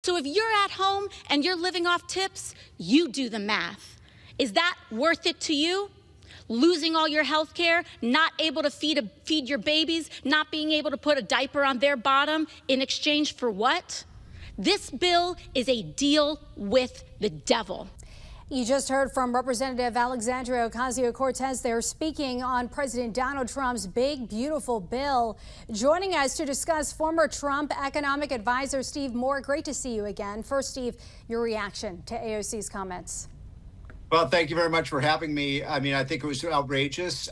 So if you're at home and you're living off tips, you do the math. Is that worth it to you? Losing all your health care, not able to feed your babies, not being able to put a diaper on their bottom in exchange for what? This bill is a deal with the devil. You just heard from Representative Alexandria Ocasio-Cortez there speaking on President Donald Trump's big, beautiful bill. Joining us to discuss, former Trump economic advisor Steve Moore. Great to see you again. First, Steve, your reaction to AOC's comments. Well, thank you very much for having me. I mean, I think it was outrageous.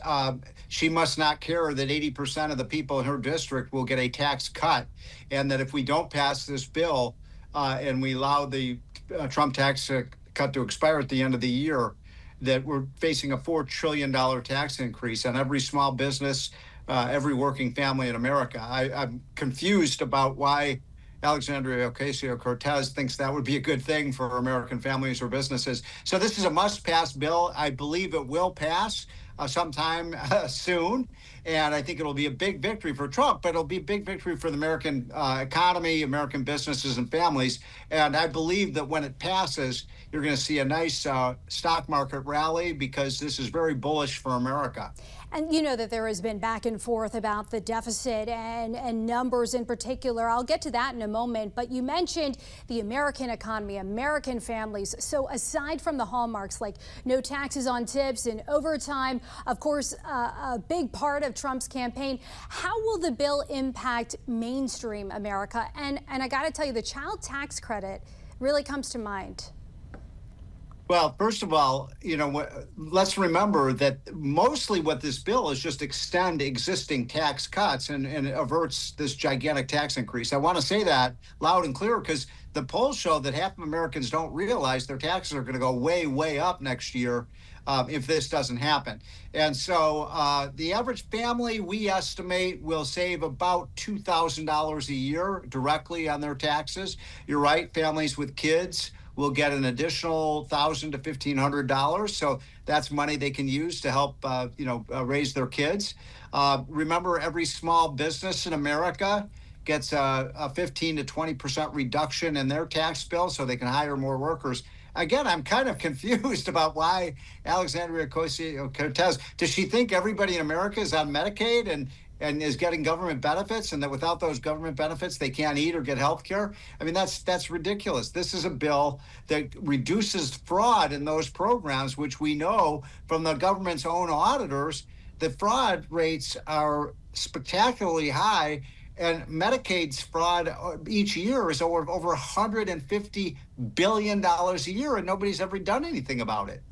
She must not care that 80% of the people in her district will get a tax cut, and that if we don't pass this bill and we allow the Trump tax cut to expire at the end of the year, that we're facing a $4 trillion tax increase on every small business, every working family in America. I'm confused about why Alexandria Ocasio-Cortez thinks that would be a good thing for American families or businesses. So this is a must-pass bill. I believe it will pass sometime soon, and I think it'll be a big victory for Trump, but it'll be a big victory for the American economy, American businesses and families. And I believe that when it passes, you're going to see a nice stock market rally, because this is very bullish for America. And you know that there has been back and forth about the deficit and numbers in particular. I'll get to that in a moment. But you mentioned the American economy, American families. So aside from the hallmarks like no taxes on tips and overtime, of course, a big part of Trump's campaign, how will the bill impact mainstream America? And I got to tell you, the child tax credit really comes to mind. Well, first of all, you know, let's remember that mostly what this bill is just extend existing tax cuts and averts this gigantic tax increase. I want to say that loud and clear, because the polls show that half of Americans don't realize their taxes are going to go way, way up next year if this doesn't happen. And so the average family, we estimate, will save about $2,000 a year directly on their taxes. You're right, families with kids will get an additional $1,000 to $1,500. So that's money they can use to help, raise their kids. Remember, every small business in America gets a 15 to 20% reduction in their tax bill, so they can hire more workers. Again, I'm kind of confused about why Alexandria Ocasio-Cortez, does she think everybody in America is on Medicaid and is getting government benefits, and that without those government benefits they can't eat or get health care? I mean, that's ridiculous. This is a bill that reduces fraud in those programs, which we know from the government's own auditors, the fraud rates are spectacularly high, and Medicaid's fraud each year is over $150 billion a year, and nobody's ever done anything about it.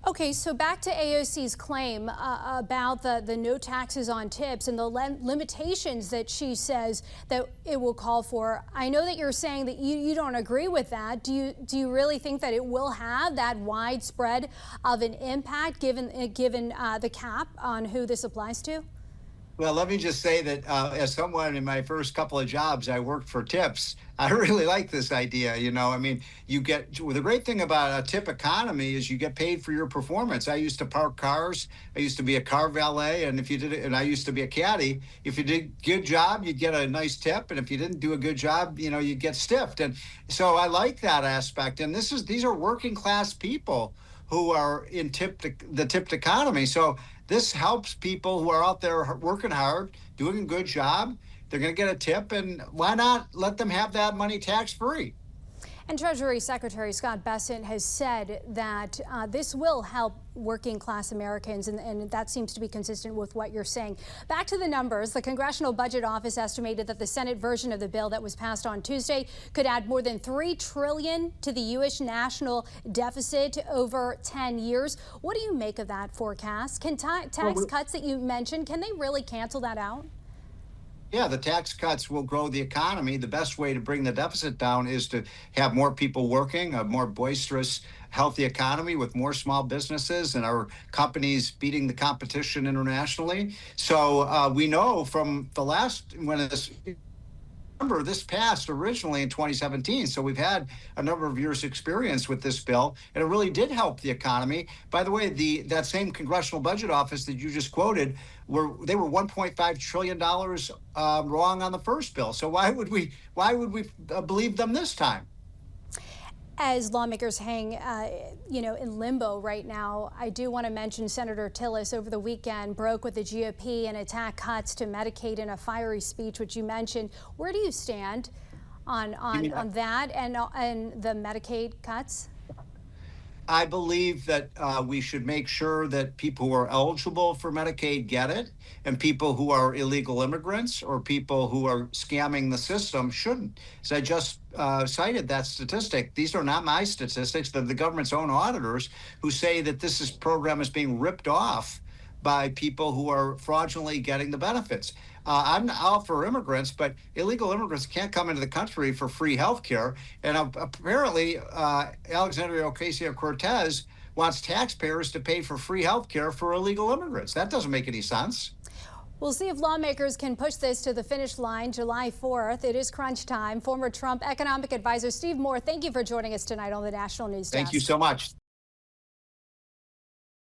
Okay, so back to AOC's claim about the no taxes on tips and the limitations that she says that it will call for. I know that you're saying that you don't agree with that. Do you really think that it will have that widespread of an impact given the cap on who this applies to? Well, let me just say that as someone in my first couple of jobs, I worked for tips. I really like this idea. You know, I mean, the great thing about a tip economy is you get paid for your performance. I used to park cars. I used to be a car valet, and I used to be a caddy. If you did a good job, you'd get a nice tip, and if you didn't do a good job, you know, you'd get stiffed. And so I like that aspect. And these are working class people who are in the tipped economy. So this helps people who are out there working hard, doing a good job. They're going to get a tip, and why not let them have that money tax-free? And Treasury Secretary Scott Bessent has said that this will help working class Americans, and that seems to be consistent with what you're saying. Back to the numbers. The Congressional Budget Office estimated that the Senate version of the bill that was passed on Tuesday could add more than $3 trillion to the U.S. national deficit over 10 years. What do you make of that forecast? Can tax cuts that you mentioned, can they really cancel that out? Yeah, the tax cuts will grow the economy. The best way to bring the deficit down is to have more people working, a more boisterous, healthy economy with more small businesses and our companies beating the competition internationally. So we know from the last, remember, this passed originally in 2017, so we've had a number of years' experience with this bill, and it really did help the economy. By the way, that same Congressional Budget Office that you just quoted, they were $1.5 trillion wrong on the first bill. So why would we believe them this time? As lawmakers hang, in limbo right now, I do want to mention Senator Tillis over the weekend broke with the GOP and attacked cuts to Medicaid in a fiery speech, which you mentioned. Where do you stand on that and the Medicaid cuts? I believe that we should make sure that people who are eligible for Medicaid get it, and people who are illegal immigrants or people who are scamming the system shouldn't. As I just cited that statistic, these are not my statistics. They're the government's own auditors who say that this program is being ripped off by people who are fraudulently getting the benefits. I'm all for immigrants, but illegal immigrants can't come into the country for free health care. And apparently, Alexandria Ocasio-Cortez wants taxpayers to pay for free health care for illegal immigrants. That doesn't make any sense. We'll see if lawmakers can push this to the finish line July 4th. It is crunch time. Former Trump economic advisor Steve Moore, thank you for joining us tonight on the National News Desk. Thank you so much.